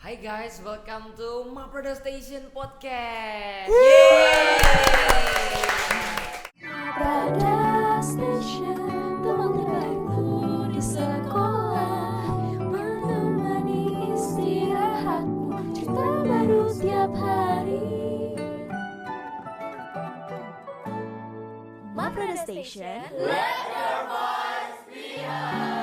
Hai guys, welcome to Maprada Station Podcast. Maprada Station, teman terbaikmu di sekolah, menemani istirahatmu, cerita baru tiap hari. Maprada Station, let your voice be heard.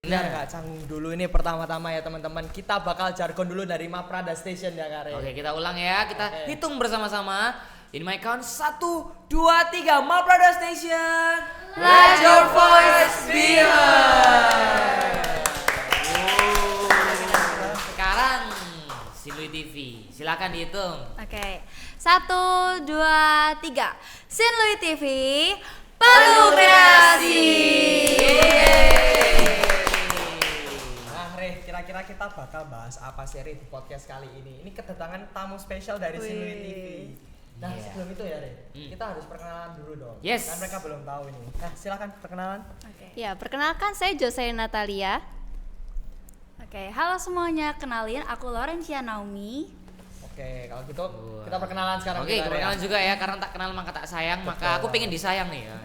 Benar Kak, canggung dulu ini pertama-tama ya teman-teman. Kita bakal jargon dulu dari Maprada Station ya Kak. Oke, kita ulang ya. Kita hitung bersama-sama. In my count 1, 2, 3. Maprada Station. Let your voice be heard. Sekarang Sinlui TV. Silakan dihitung. Oke, 1, 2, 3. Sinlui TV, penuh kreasi. Kira-kira kita bakal bahas apa seri di podcast kali ini? Ini kedatangan tamu spesial dari Sinlui TV. Nah sebelum itu ya Re, kita harus perkenalan dulu dong. Yes. Kan mereka belum tahu ini. Nah silakan perkenalan. Ya, perkenalkan saya Jocelyn Natalia. Oke, halo semuanya, kenalin aku Laurencia Naomi. Oke, kalau gitu kita perkenalan sekarang. Oke, perkenalan juga ya. Karena tak kenal maka tak sayang. Maka aku pengen disayang nih ya.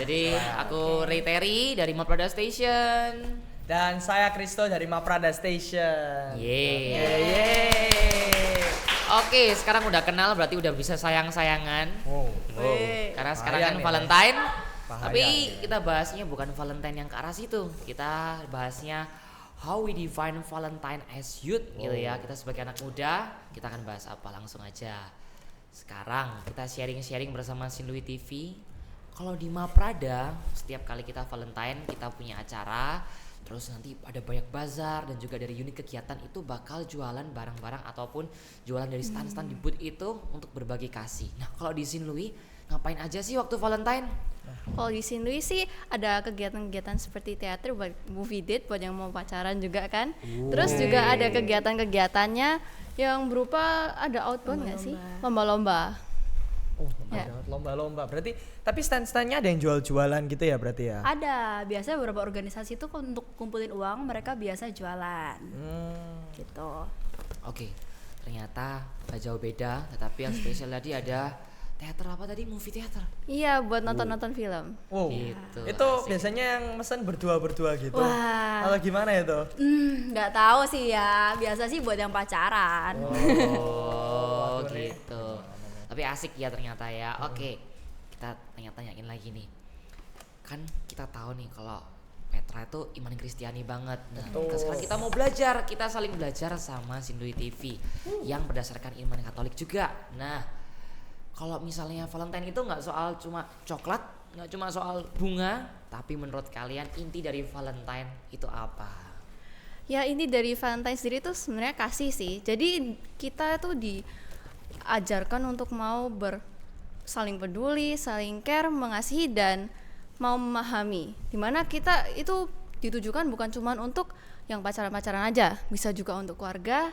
Jadi aku Ray Terry dari Maprada Station. Dan saya Kristo dari Maprada Station. Oke, sekarang udah kenal berarti udah bisa sayang-sayangan. Karena sekarang kan nih, Valentine. Bahaya Tapi nih. kita bahasnya bukan Valentine yang ke arah situ. Kita bahasnya how we define Valentine as youth gitu ya. Kita sebagai anak muda, kita akan bahas apa langsung aja. Sekarang kita sharing-sharing bersama Sinlui TV. Kalau di Maprada, setiap kali kita Valentine kita punya acara. Terus nanti ada banyak bazar dan juga dari unit kegiatan itu bakal jualan barang-barang ataupun jualan dari stand-stand di booth itu untuk berbagi kasih. Nah kalau di Sinlui ngapain aja sih waktu Valentine? Kalau di Sinlui sih ada kegiatan-kegiatan seperti teater buat movie date buat yang mau pacaran juga kan. Terus juga ada kegiatan-kegiatannya yang berupa ada outbound nggak sih? Lomba-lomba. Ya. Ada lomba-lomba. Berarti tapi stand-standnya ada yang jual-jualan gitu ya berarti ya? Ada, biasanya beberapa organisasi itu untuk kumpulin uang mereka biasa jualan. Gitu. Oke, ternyata gak jauh beda, tetapi yang spesial tadi ada teater apa tadi? Movie teater. Iya, buat nonton-nonton film. Wow. Gitu, Itu asik. biasanya yang mesen berdua-berdua gitu. Wah. Kalau gimana itu? Nggak tahu sih ya, biasa sih buat yang pacaran. Oh, gitu. Tapi asik ya ternyata ya. Oke, kita tanya-tanyain lagi nih. Kan kita tahu nih kalau Petra itu iman Kristiani banget. Nah, sekarang kita mau belajar, kita saling belajar sama Sinlui TV yang berdasarkan iman Katolik juga. Nah, kalau misalnya Valentine itu nggak soal cuma coklat, nggak cuma soal bunga, tapi menurut kalian inti dari Valentine itu apa? Ya ini dari Valentine sendiri tuh sebenarnya kasih sih. Jadi kita tuh diajarkan untuk mau saling peduli, saling care, mengasihi dan mau memahami. Dimana kita itu ditujukan bukan cuma untuk yang pacaran-pacaran aja, bisa juga untuk keluarga,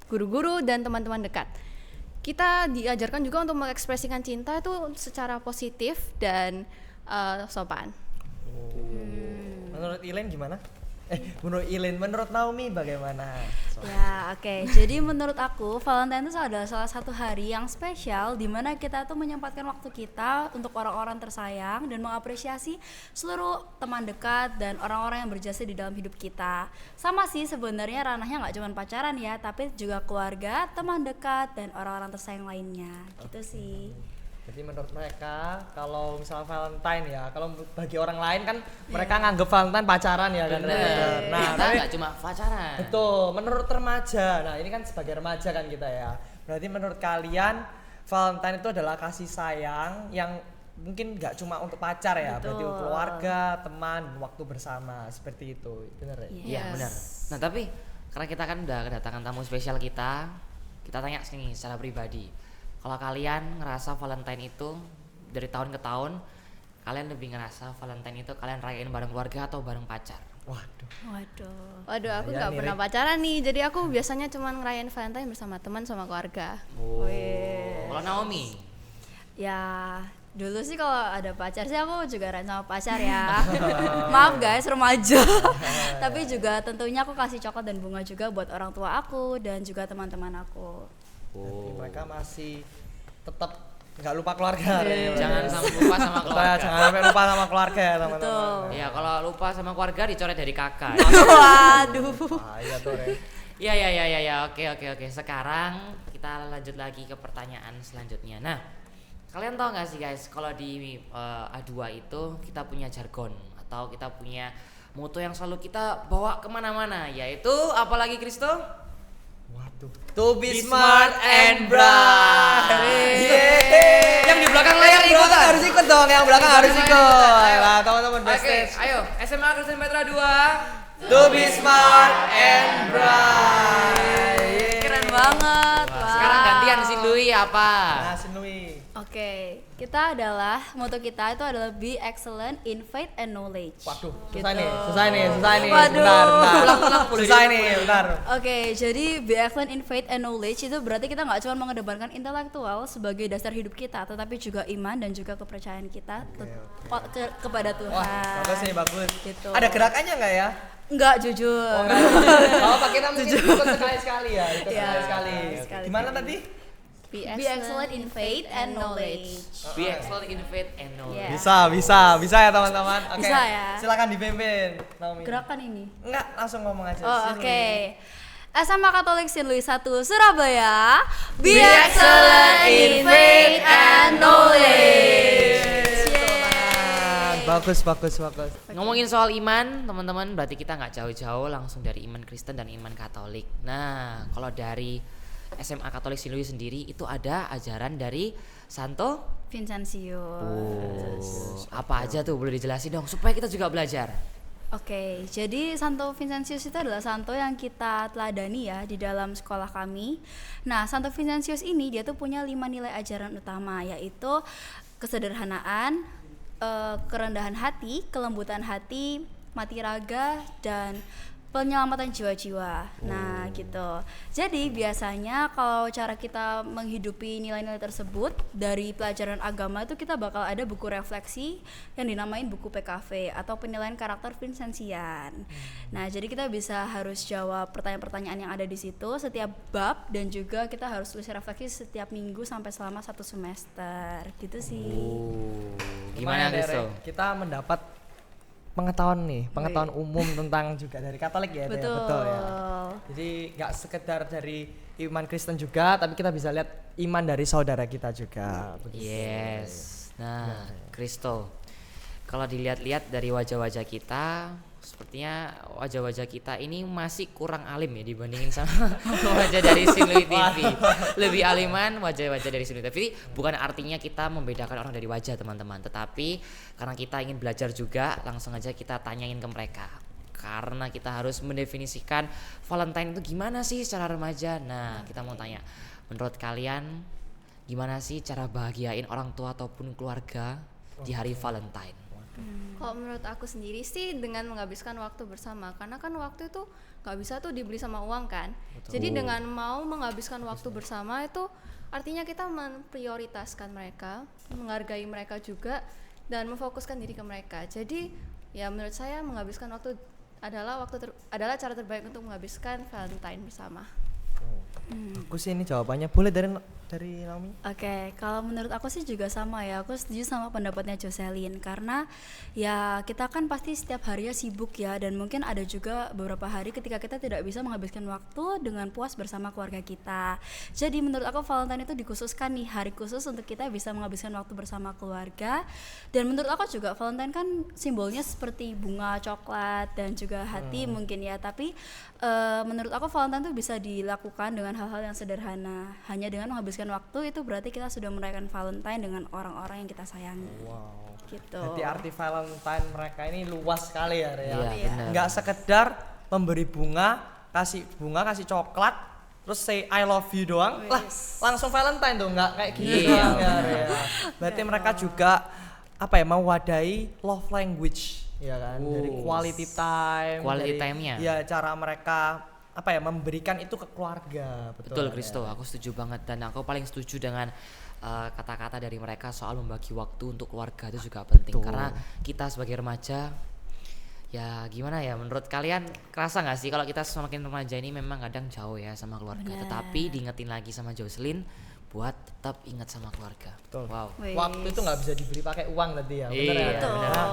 guru-guru dan teman-teman dekat. Kita diajarkan juga untuk mengekspresikan cinta itu secara positif dan sopan. Menurut Ilen gimana? Menurut Naomi bagaimana? Ya oke, jadi menurut aku Valentine itu adalah salah satu hari yang spesial di mana kita tuh menyempatkan waktu kita untuk orang-orang tersayang dan mengapresiasi seluruh teman dekat dan orang-orang yang berjasa di dalam hidup kita. Sama sih sebenarnya ranahnya nggak cuma pacaran ya, tapi juga keluarga, teman dekat dan orang-orang tersayang lainnya gitu sih. Jadi menurut mereka kalau misalnya Valentine ya, kalau bagi orang lain kan mereka nganggep Valentine pacaran ya kan. Nah, kita tapi nggak cuma pacaran. betul, menurut remaja. Nah, ini kan sebagai remaja kan kita ya. Berarti menurut kalian Valentine itu adalah kasih sayang yang mungkin nggak cuma untuk pacar ya, berarti untuk keluarga, teman, waktu bersama seperti itu. Benar ya? Iya benar. Nah tapi karena kita kan udah kedatangan tamu spesial kita tanya nih secara pribadi. Kalau kalian ngerasa Valentine itu dari tahun ke tahun, kalian lebih ngerasa Valentine itu kalian rayain bareng keluarga atau bareng pacar? Waduh. Waduh, aku Bahaya nggak nih, pernah Rik. pacaran nih, jadi aku biasanya cuma ngerayain Valentine bersama teman sama keluarga. Kalau Naomi? Ya Dulu sih kalau ada pacar sih aku juga ran sama pacar ya. Maaf guys, remaja. Tapi juga tentunya aku kasih coklat dan bunga juga buat orang tua aku dan juga teman-teman aku. Jadi mereka masih tetap nggak lupa keluarga. Jangan sampai lupa sama keluarga. Jangan sampai lupa sama keluarga ya teman-teman. Betul. Ya kalau lupa sama keluarga dicoret dari kakak. Waduh. Iya tuh Re. Ya, oke. Sekarang kita lanjut lagi ke pertanyaan selanjutnya. Nah, kalian tahu nggak sih guys, kalau di A2 itu kita punya jargon atau kita punya moto yang selalu kita bawa kemana-mana, yaitu apalagi Kristo? Waduh. To be smart and bright. Yeay. Yang di belakang layar Yang ikutan. belakang harus ikut dong, yang belakang harus ikut. Nah, teman-teman Oke, backstage. ayo SMA Kristen Petra 2. To be smart and bright. Keren banget. Wah, Wah. sekarang gantian si Lui apa? Nah, Sinui. Oke, kita adalah moto kita itu adalah be excellent in faith and knowledge. Waduh, Gitu. susah nih. Waduh. Bentar. Ulang, Susah nih, bentar. Oke, jadi be excellent in faith and knowledge itu berarti kita nggak cuma mengedepankan intelektual sebagai dasar hidup kita, tetapi juga iman dan juga kepercayaan kita kepada Tuhan. Wah, bagus nih, bagus. Gitu. Ada gerakannya nggak ya? Nggak, jujur. Kalau pakai nama mungkin ikut sekali-sekali ya, ikut Iya, sekali-sekali. sekali. Gimana tadi? Be excellent in faith and knowledge. Be excellent in faith and knowledge. Yeah. Bisa ya teman-teman. Oke. Bisa ya. Silakan dipimpin, Naomi. Gerakan ini. Enggak, langsung ngomong aja. Oh, Sinui. oke. SMA Katolik Saint Louis 1 Surabaya. Be excellent in faith and knowledge. Yeay. Bagus. Ngomongin soal iman, teman-teman, berarti kita nggak jauh-jauh langsung dari iman Kristen dan iman Katolik. Nah, kalau dari SMA Katolik Saint Louis sendiri itu ada ajaran dari Santo. Vincentius. Apa aja tuh, boleh dijelasin dong supaya kita juga belajar. Oke, jadi Santo Vincentius itu adalah santo yang kita teladani ya di dalam sekolah kami. Nah, Santo Vincentius ini dia tuh punya 5 nilai ajaran utama, yaitu kesederhanaan, kerendahan hati, kelembutan hati, mati raga, dan penyelamatan jiwa-jiwa. Nah, gitu. Jadi biasanya kalau cara kita menghidupi nilai-nilai tersebut dari pelajaran agama itu kita bakal ada buku refleksi yang dinamain buku PKV atau penilaian karakter Vincentian. Nah, jadi kita harus jawab pertanyaan-pertanyaan yang ada di situ setiap bab dan juga kita harus tulis refleksi setiap minggu sampai selama 1 semester. Gitu sih. Gimana Lumayan, Kristo? Re. Kita mendapat pengetahuan umum tentang juga dari Katolik ya, Re. Betul ya. Jadi nggak sekedar dari iman Kristen juga, tapi kita bisa lihat iman dari saudara kita juga. Yes. Nah, Kristo, kalau dilihat-lihat dari wajah-wajah kita, sepertinya wajah-wajah kita ini masih kurang alim ya dibandingin sama wajah dari Saint Louis TV. Lebih aliman wajah-wajah dari Saint Louis TV. Bukan artinya kita membedakan orang dari wajah, teman-teman, tetapi karena kita ingin belajar juga, langsung aja kita tanyain ke mereka. Karena kita harus mendefinisikan Valentine itu gimana sih secara remaja. Nah, kita mau tanya, menurut kalian gimana sih cara bahagiain orang tua ataupun keluarga di hari Valentine? Kalau menurut aku sendiri sih dengan menghabiskan waktu bersama, karena kan waktu itu nggak bisa tuh dibeli sama uang kan. Jadi dengan mau menghabiskan waktu bersama itu artinya kita memprioritaskan mereka, menghargai mereka juga dan memfokuskan diri ke mereka. Jadi ya menurut saya menghabiskan waktu adalah adalah cara terbaik untuk menghabiskan Valentine bersama. Aku sih ini jawabannya boleh dari Naomi. Oke, kalau menurut aku sih juga sama ya. Aku setuju sama pendapatnya Jocelyn karena ya kita kan pasti setiap harinya sibuk ya dan mungkin ada juga beberapa hari ketika kita tidak bisa menghabiskan waktu dengan puas bersama keluarga kita. Jadi menurut aku Valentine itu dikhususkan nih, hari khusus untuk kita bisa menghabiskan waktu bersama keluarga. Dan menurut aku juga Valentine kan simbolnya seperti bunga, coklat dan juga hati mungkin ya. Tapi menurut aku Valentine itu bisa dilakukan dengan hal-hal yang sederhana. Hanya dengan menghabiskan waktu itu berarti kita sudah merayakan Valentine dengan orang-orang yang kita sayangi. Wow. Gitu. Jadi arti Valentine mereka ini luas sekali ya, Rea. Iya, benar. Nggak sekedar memberi bunga, kasih coklat, terus say I love you doang, lah langsung Valentine tuh, nggak kayak gitu Iya. doang ya, Rea. Berarti mereka juga mewadahi love language, ya kan? Dari quality time, Quality dari, time-nya. ya cara mereka memberikan itu ke keluarga. Betul kan, Kristo, ya? aku setuju banget dan aku paling setuju dengan kata-kata dari mereka soal membagi waktu untuk keluarga itu juga penting. Betul. Karena kita sebagai remaja, ya gimana ya, menurut kalian kerasa nggak sih kalau kita semakin remaja ini memang kadang jauh ya sama keluarga, Benar. tetapi diingetin lagi sama Jocelyn buat tetap ingat sama keluarga. Betul. Wow. Wih. Waktu itu nggak bisa dibeli pakai uang tadi ya, bener Iya, ya? betul. Nah,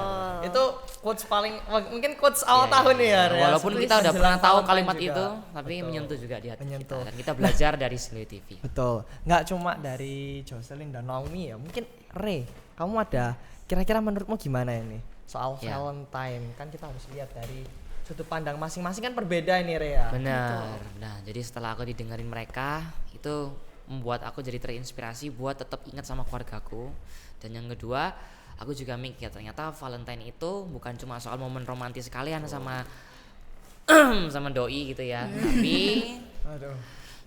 itu quotes paling, mungkin quotes awal tahun nih ya. Rea. Walaupun kita udah Menjelang pernah tahu Valentine kalimat juga. itu, tapi Betul. menyentuh juga di hati Menyentuh. kita. Dan kita belajar dari Sinlui TV. Betul, nggak cuma dari Jocelyn dan Naomi ya, mungkin Re, kamu ada kira-kira menurutmu gimana ini soal Ya. Valentine? Kan kita harus lihat dari sudut pandang masing-masing, kan berbeda ini Re ya. Benar. Nah, jadi setelah aku didengerin mereka, itu membuat aku jadi terinspirasi buat tetap ingat sama keluargaku. Dan yang kedua, aku juga mikir ternyata Valentine itu bukan cuma soal momen romantis kalian sama sama doi gitu ya, tapi Aduh.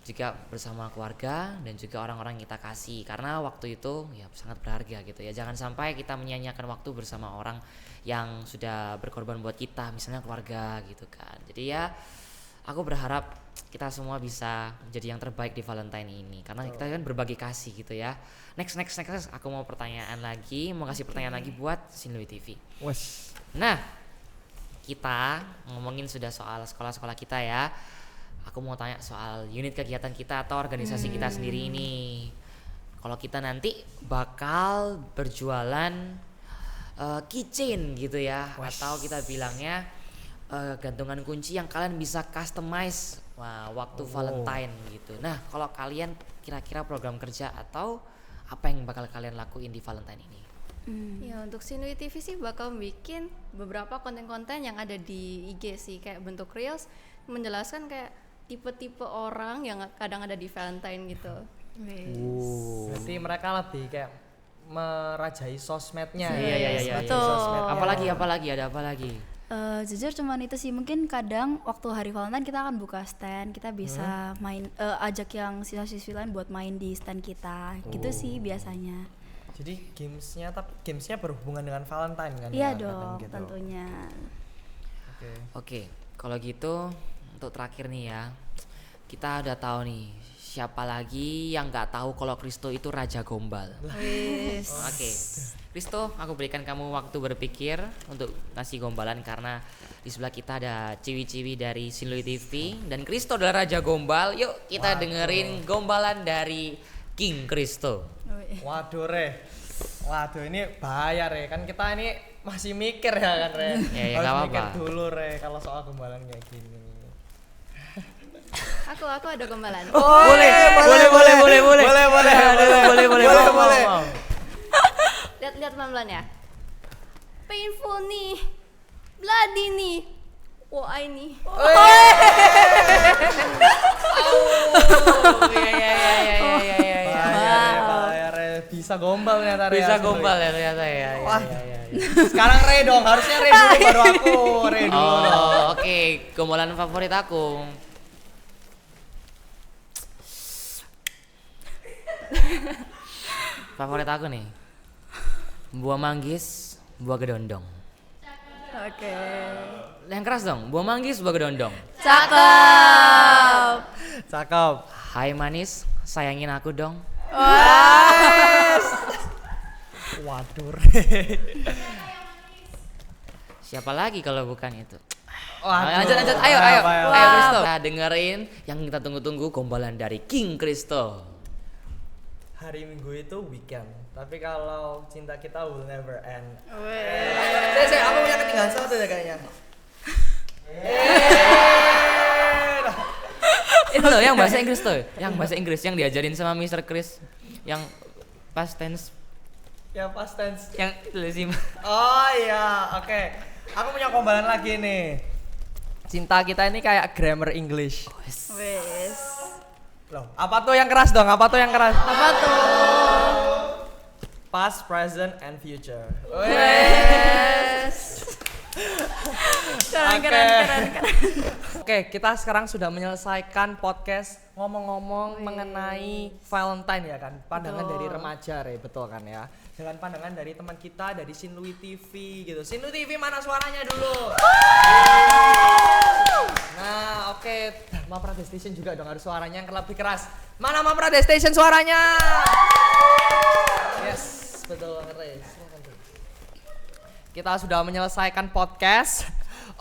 juga bersama keluarga dan juga orang-orang yang kita kasih, karena waktu itu ya sangat berharga gitu ya. Jangan sampai kita menyia-nyiakan waktu bersama orang yang sudah berkorban buat kita, misalnya keluarga gitu kan. Jadi ya aku berharap kita semua bisa menjadi yang terbaik di Valentine ini, karena kita kan berbagi kasih gitu ya. Next aku mau kasih pertanyaan lagi buat Sinlui TV. Wes. Nah, kita ngomongin sudah soal sekolah-sekolah kita ya. Aku mau tanya soal unit kegiatan kita atau organisasi kita sendiri ini. Kalau kita nanti bakal berjualan keychain gitu ya, atau kita bilangnya gantungan kunci yang kalian bisa customize waktu Valentine gitu. Nah, kalau kalian kira-kira program kerja atau apa yang bakal kalian lakuin di Valentine ini? Ya, untuk Sinlui TV sih bakal bikin beberapa konten-konten yang ada di IG sih, kayak bentuk reels menjelaskan kayak tipe-tipe orang yang kadang ada di Valentine gitu. Berarti mereka lebih kayak merajai sosmednya. Iya. Betul. Apalagi ada apa lagi? Jujur cuman itu sih, mungkin kadang waktu hari Valentine kita akan buka stand, kita bisa main ajak yang siswa-siswi lain buat main di stand kita, gitu sih biasanya. Jadi gamesnya berhubungan dengan Valentine kan? Iya ya, dong, gitu. tentunya. Oke, kalau gitu untuk terakhir nih ya, kita udah tahu nih siapa lagi yang nggak tahu kalau Kristo itu Raja Gombal. Oke, Kristo, aku berikan kamu waktu berpikir untuk ngasih gombalan, karena di sebelah kita ada ciwi-ciwi dari Sinlui TV dan Kristo adalah Raja Gombal. Yuk kita dengerin gombalan dari King Kristo. Waduh Re, waduh ini bahaya Re, kan kita ini masih mikir ya kan Re. Ya, Harus nggak mikir apa-apa. dulu Re kalau soal gombalan kayak gini. Aku ada gombalan. Boleh. Lihat pelan-pelan ya. Painful nih, bloody nih, wah ini. Bahaya Re, bisa gombal ternyata Re. Bisa asli. gombal ya ternyata ya. Wah. Sekarang Re dong, harusnya Re dulu baru aku. Re dulu. Oh, oke, gombalan favorit aku. Favorit aku nih, buah manggis, buah gedondong. Oke. Yang keras dong, buah manggis, buah gedondong. Cakep. Cakep. Hai manis, sayangin aku dong. Waduh Re. Siapa lagi kalau bukan itu? Waduh. Lanjut, ayo Apa? Kristo. Kita dengerin yang kita tunggu-tunggu, gombalan dari King Kristo. Hari Minggu itu weekend, tapi kalau cinta kita will never end. Aku punya ketinggalan satu ya kayaknya. Itu loh yang bahasa Inggris tuh, yang bahasa Inggris yang diajarin sama Mr. Chris, yang past tense, Ya past tense. yang lazim. Oh iya, oke. Aku punya gombalan lagi nih. Cinta kita ini kayak grammar English. Wes. Loh, apa tuh yang keras dong? Apa tuh yang keras? Apa tuh? Past, present, and future. Keren. Oke, kita sekarang sudah menyelesaikan podcast ngomong-ngomong mengenai Valentine ya kan. Pandangan dari remaja, Re, betul kan ya. Dengan pandangan dari teman kita dari Sinlui TV gitu. Sinlui TV mana suaranya dulu? Nah, oke. Maprade Station juga dong, harus suaranya yang lebih keras. Mana Maprade Station suaranya? Yes, betul banget Riz. Kita sudah menyelesaikan podcast.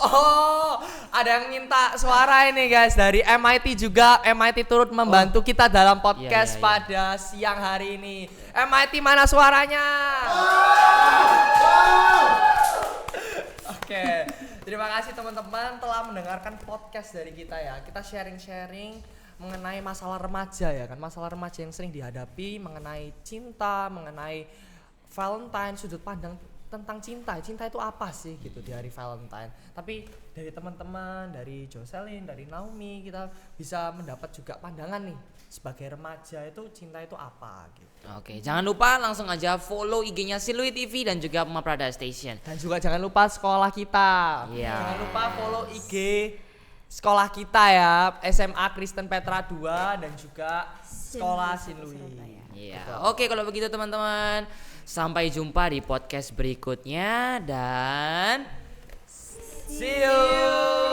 Oh, ada yang minta suara ini guys dari MIT juga. MIT turut membantu kita dalam podcast pada siang hari ini. MIT mana suaranya? Oke, terima kasih teman-teman telah mendengarkan podcast dari kita ya. Kita sharing-sharing mengenai masalah remaja ya kan, masalah remaja yang sering dihadapi mengenai cinta, mengenai Valentine, sudut pandang tentang cinta itu apa sih gitu di hari Valentine. Tapi dari teman-teman, dari Jocelyn, dari Naomi, kita bisa mendapat juga pandangan nih sebagai remaja itu cinta itu apa gitu. Oke, jangan lupa langsung aja follow IG-nya Silui TV dan juga Maprade Station. Dan juga jangan lupa sekolah kita. Iya. Jangan lupa follow IG sekolah kita ya, SMA Kristen Petra 2 dan juga sekolah Sinlui. Iya. Oke, kalau begitu teman-teman, sampai jumpa di podcast berikutnya dan see you.